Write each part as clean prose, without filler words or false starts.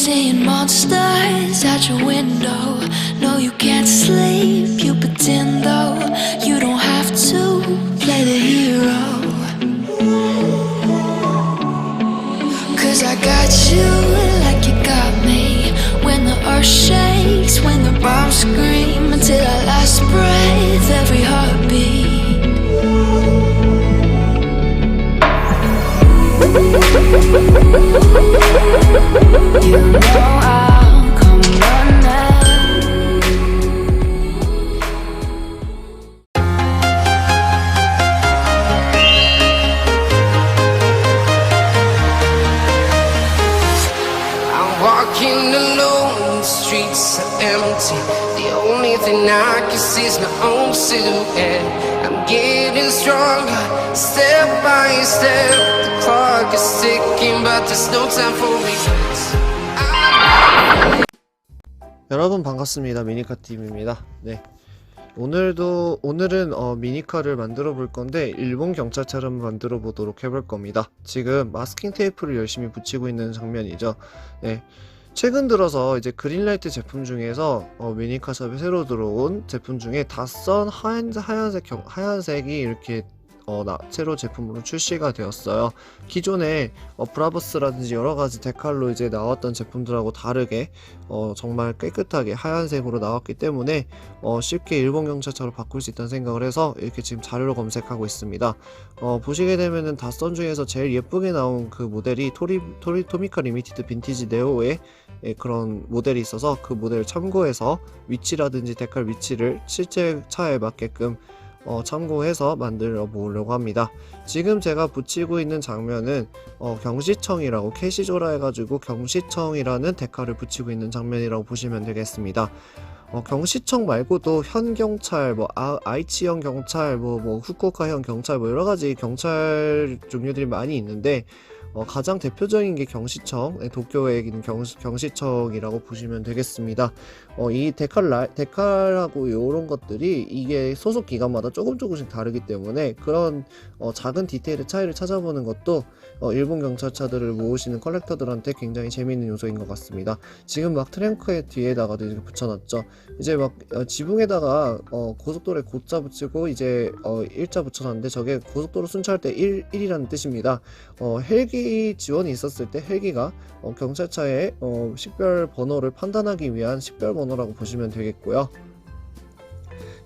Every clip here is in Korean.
seeing monsters at your window. No, you can't sleep, you pretend though. You don't have to play the hero. Cause I got you like you got me. When the earth shakes, when the bombs scream, until our last breath, every heartbeat. You know I'll come running. I'm walking alone, the streets are empty. The only thing I can see is my own silhouette. I'm getting stronger, step by step. The clock is ticking, but there's no time for regrets. 여러분 반갑습니다. 미니카팀입니다. 네, 오늘은 미니카를 만들어 볼 건데 일본 경찰차를 만들어 보도록 해볼 겁니다. 지금 마스킹 테이프를 열심히 붙이고 있는 장면이죠. 네, 최근 들어서 이제 그린라이트 제품 중에서 미니카샵에 새로 들어온 제품 중에 닷선 하얀색이 이렇게 새로 제품으로 출시가 되었어요. 기존에 브라보스라든지 여러가지 데칼로 이제 나왔던 제품들하고 다르게 정말 깨끗하게 하얀색으로 나왔기 때문에 쉽게 일본 경찰차로 바꿀 수 있다는 생각을 해서 이렇게 지금 자료를 검색하고 있습니다. 보시게 되면은 닷선 중에서 제일 예쁘게 나온 그 모델이 토미카 리미티드 빈티지 네오의 그런 모델이 있어서 그 모델을 참고해서 위치라든지 데칼 위치를 실제 차에 맞게끔 참고해서 만들어 보려고 합니다. 지금 제가 붙이고 있는 장면은 경시청이라고 캐시조라 해가지고 경시청이라는 데칼을 붙이고 있는 장면이라고 보시면 되겠습니다. 경시청 말고도 현경찰, 아이치현 경찰, 후쿠오카현 경찰, 여러가지 경찰 종류들이 많이 있는데 가장 대표적인 게 경시청, 도쿄에 있는 경시청이라고 보시면 되겠습니다. 이 데칼하고 이런 것들이 이게 소속 기관마다 조금씩 다르기 때문에 그런 작은 디테일의 차이를 찾아보는 것도 일본 경찰차들을 모으시는 컬렉터들한테 굉장히 재미있는 요소인 것 같습니다. 지금 막 트렁크의 뒤에다가도 이렇게 붙여놨죠. 이제 막 지붕에다가 고속도로에 고자 붙이고 이제 일자 붙여놨는데 저게 고속도로 순찰할 때 1이라는 뜻입니다. 헬기 지원이 있었을 때 헬기가 경찰차의 식별 번호를 판단하기 위한 식별 번호라고 보시면 되겠고요.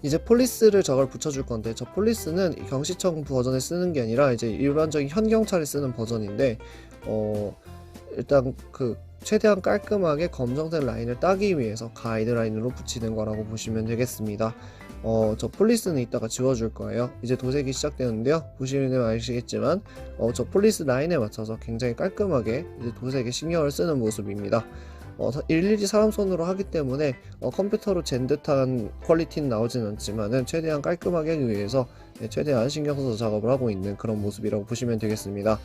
이제 폴리스를 저걸 붙여줄 건데 저 폴리스는 경시청 버전에 쓰는 게 아니라 이제 일반적인 현경찰에 쓰는 버전인데 일단 최대한 깔끔하게 검정색 라인을 따기 위해서 가이드라인으로 붙이는 거라고 보시면 되겠습니다. 저 폴리스는 이따가 지워줄 거예요. 이제 도색이 시작되는데요. 보시면 아시겠지만 저 폴리스 라인에 맞춰서 굉장히 깔끔하게 이제 도색에 신경을 쓰는 모습입니다. 일일이 사람 손으로 하기 때문에 컴퓨터로 잰 듯한 퀄리티는 나오진 않지만은 최대한 깔끔하게 하기 위해서 최대한 신경 써서 작업을 하고 있는 그런 모습이라고 보시면 되겠습니다.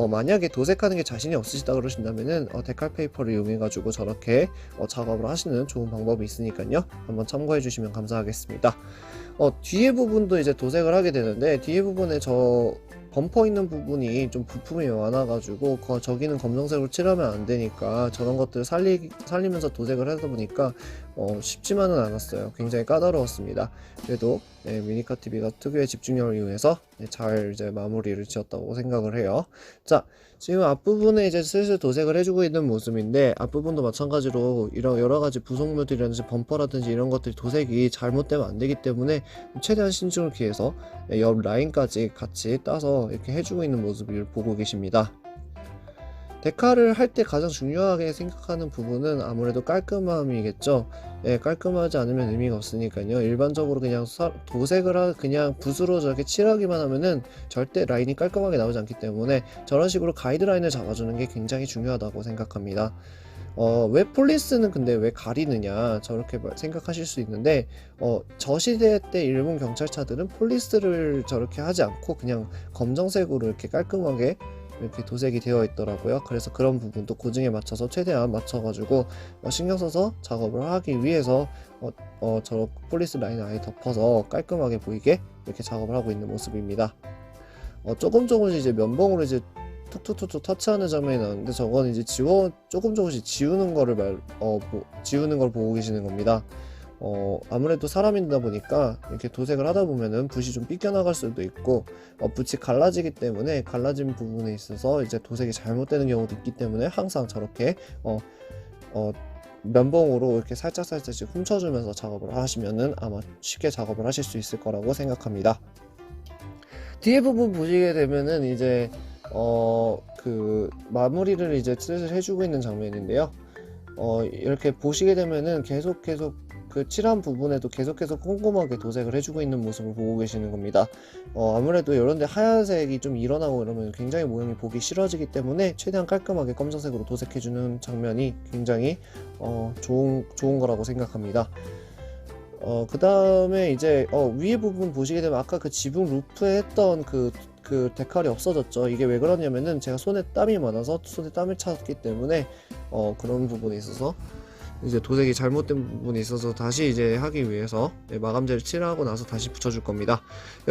만약에 도색하는 게 자신이 없으시다 그러신다면은 데칼 페이퍼를 이용해 가지고 저렇게 작업을 하시는 좋은 방법이 있으니까요. 한번 참고해 주시면 감사하겠습니다. 뒤에 부분도 이제 도색을 하게 되는데 뒤에 부분에 저 범퍼 있는 부분이 좀 부품이 많아가지고 저기는 검정색으로 칠하면 안 되니까 저런 것들을 살리면서 도색을 하다 보니까 쉽지만은 않았어요. 굉장히 까다로웠습니다. 그래도 미니카TV가 특유의 집중력을 이용해서 잘 이제 마무리를 지었다고 생각을 해요. 자, 지금 앞부분에 이제 슬슬 도색을 해주고 있는 모습인데 앞부분도 마찬가지로 이런 여러가지 부속물들이라든지 범퍼라든지 이런 것들이 도색이 잘못되면 안 되기 때문에 최대한 신중을 기해서 옆 라인까지 같이 따서 이렇게 해주고 있는 모습을 보고 계십니다. 데칼을 할 때 가장 중요하게 생각하는 부분은 아무래도 깔끔함이겠죠. 깔끔하지 않으면 의미가 없으니까요. 일반적으로 그냥 도색을 그냥 붓으로 저렇게 칠하기만 하면은 절대 라인이 깔끔하게 나오지 않기 때문에 저런 식으로 가이드라인을 잡아주는 게 굉장히 중요하다고 생각합니다. 왜 폴리스는 근데 왜 가리느냐 저렇게 생각하실 수 있는데 저 시대 때 일본 경찰차들은 폴리스를 저렇게 하지 않고 그냥 검정색으로 이렇게 깔끔하게 이렇게 도색이 되어 있더라고요. 그래서 그런 부분도 고증에 맞춰서 최대한 맞춰가지고 신경 써서 작업을 하기 위해서 저 폴리스 라인을 아예 덮어서 깔끔하게 보이게 이렇게 작업을 하고 있는 모습입니다. 조금씩 이제 면봉으로 이제 툭툭툭툭 터치하는 장면이 나오는데 저건 이제 조금씩 지우는 거를 지우는 걸 보고 계시는 겁니다. 아무래도 사람이다 보니까 이렇게 도색을 하다 보면은 붓이 좀 삐껴나갈 수도 있고, 붓이 갈라지기 때문에 갈라진 부분에 있어서 이제 도색이 잘못되는 경우도 있기 때문에 항상 저렇게 면봉으로 이렇게 살짝씩 훔쳐주면서 작업을 하시면은 아마 쉽게 작업을 하실 수 있을 거라고 생각합니다. 뒤에 부분 보시게 되면은 이제 그 마무리를 이제 슬슬 해주고 있는 장면인데요. 이렇게 보시게 되면은 계속 그 칠한 부분에도 계속해서 꼼꼼하게 도색을 해주고 있는 모습을 보고 계시는 겁니다. 아무래도 이런데 하얀색이 좀 일어나고 이러면 굉장히 모양이 보기 싫어지기 때문에 최대한 깔끔하게 검정색으로 도색해주는 장면이 굉장히 좋은 거라고 생각합니다. 그 다음에 이제 위에 부분 보시게 되면 아까 그 지붕 루프에 했던 그 데칼이 없어졌죠. 이게 왜 그러냐면은 제가 손에 땀이 많아서 손에 땀을 찼기 때문에 그런 부분에 있어서 이제 도색이 잘못된 부분이 있어서 다시 이제 하기 위해서 마감제를 칠하고 나서 다시 붙여줄 겁니다.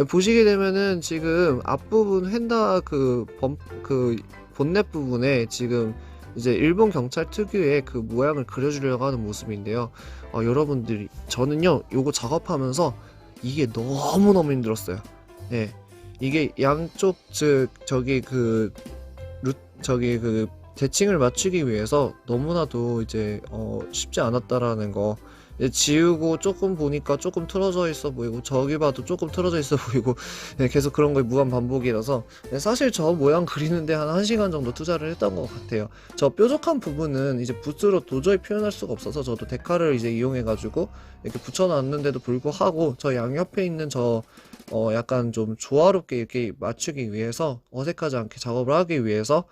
보시게 되면은 지금 앞부분 휀다 그 본넷 부분에 지금 이제 일본 경찰 특유의 그 모양을 그려주려고 하는 모습인데요. 여러분들이 저는요 요거 작업하면서 이게 너무너무 힘들었어요. 네, 이게 양쪽 대칭을 맞추기 위해서 너무나도 이제 쉽지 않았다라는 거. 지우고 조금 보니까 조금 틀어져 있어 보이고 저기 봐도 조금 틀어져 있어 보이고 계속 그런 거에 무한 반복이라서 사실 저 모양 그리는데 한 1시간 정도 투자를 했던 것 같아요. 저 뾰족한 부분은 이제 붓으로 도저히 표현할 수가 없어서 저도 데칼을 이제 이용해 가지고 이렇게 붙여놨는데도 불구하고 저 양옆에 있는 저 약간 좀 조화롭게 이렇게 맞추기 위해서 어색하지 않게 작업을 하기 위해서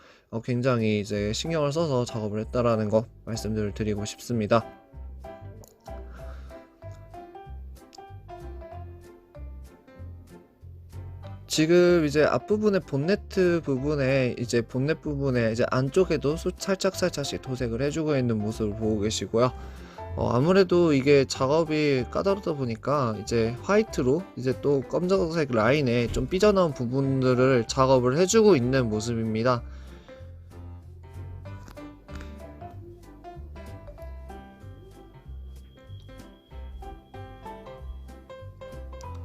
굉장히 이제 신경을 써서 작업을 했다라는 거 말씀을 드리고 싶습니다. 지금 이제 앞부분에 본넷 부분에 이제 안쪽에도 살짝씩 도색을 해주고 있는 모습을 보고 계시고요. 아무래도 이게 작업이 까다롭다 보니까 이제 화이트로 이제 또 검정색 라인에 좀 삐져나온 부분들을 작업을 해주고 있는 모습입니다.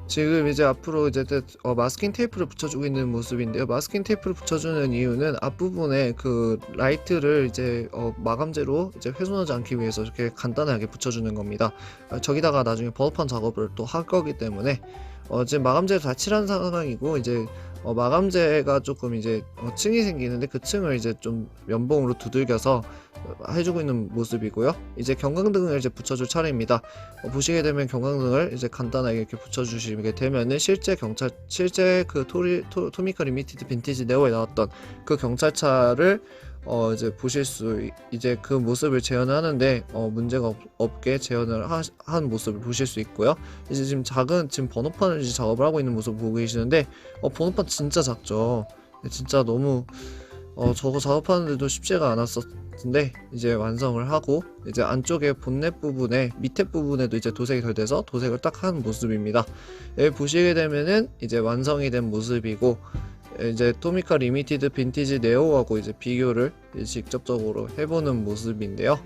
지금 이제 앞으로 이제 마스킹 테이프를 붙여주고 있는 모습인데요. 마스킹 테이프를 붙여주는 이유는 앞부분에 그 라이트를 이제 마감제로 이제 훼손하지 않기 위해서 이렇게 간단하게 붙여주는 겁니다. 저기다가 나중에 번호판 작업을 또 할 거기 때문에 지금 마감제를 다 칠한 상황이고 이제 마감제가 조금 이제 층이 생기는데 그 층을 이제 좀 면봉으로 두들겨서 해주고 있는 모습이고요. 이제 경광등을 이제 붙여줄 차례입니다. 보시게 되면 경광등을 이제 간단하게 이렇게 붙여주시게 되면은 실제 그 토미카 리미티드 빈티지 네오에 나왔던 그 경찰차를 이제 보실 수 이제 그 모습을 재현하는데 문제가 없게 재현을 한 모습을 보실 수 있고요. 이제 지금 번호판을 이제 작업을 하고 있는 모습을 보고 계시는데 번호판 진짜 작죠. 진짜 너무 저거 작업하는데도 쉽지가 않았었는데 이제 완성을 하고 이제 안쪽에 본넷 부분에 밑에 부분에도 이제 도색이 덜 돼서 도색을 딱 한 모습입니다. 여기 보시게 되면은 이제 완성이 된 모습이고 이제 토미카 리미티드 빈티지 네오하고 이제 비교를 직접적으로 해보는 모습인데요.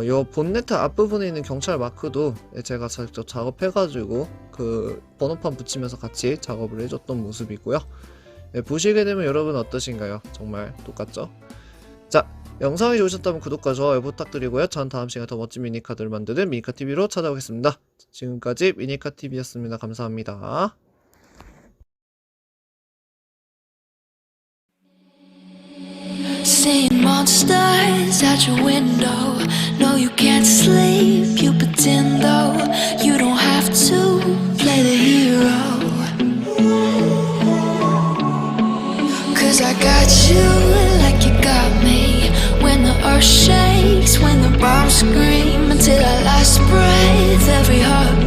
요 본네트 앞부분에 있는 경찰 마크도 제가 직접 작업해가지고 그 번호판 붙이면서 같이 작업을 해줬던 모습이고요. 보시게 되면 여러분 어떠신가요? 정말 똑같죠? 자, 영상이 좋으셨다면 구독과 좋아요 부탁드리고요. 전 다음 시간에 더 멋진 미니카드를 만드는 미니카TV로 찾아오겠습니다. 지금까지 미니카TV였습니다. 감사합니다. Seeing monsters at your window. No, you can't sleep, you pretend though. You don't have to play the hero. 'Cause I got you like you got me. When the earth shakes, when the bombs scream, until our last breath, every heartbeat.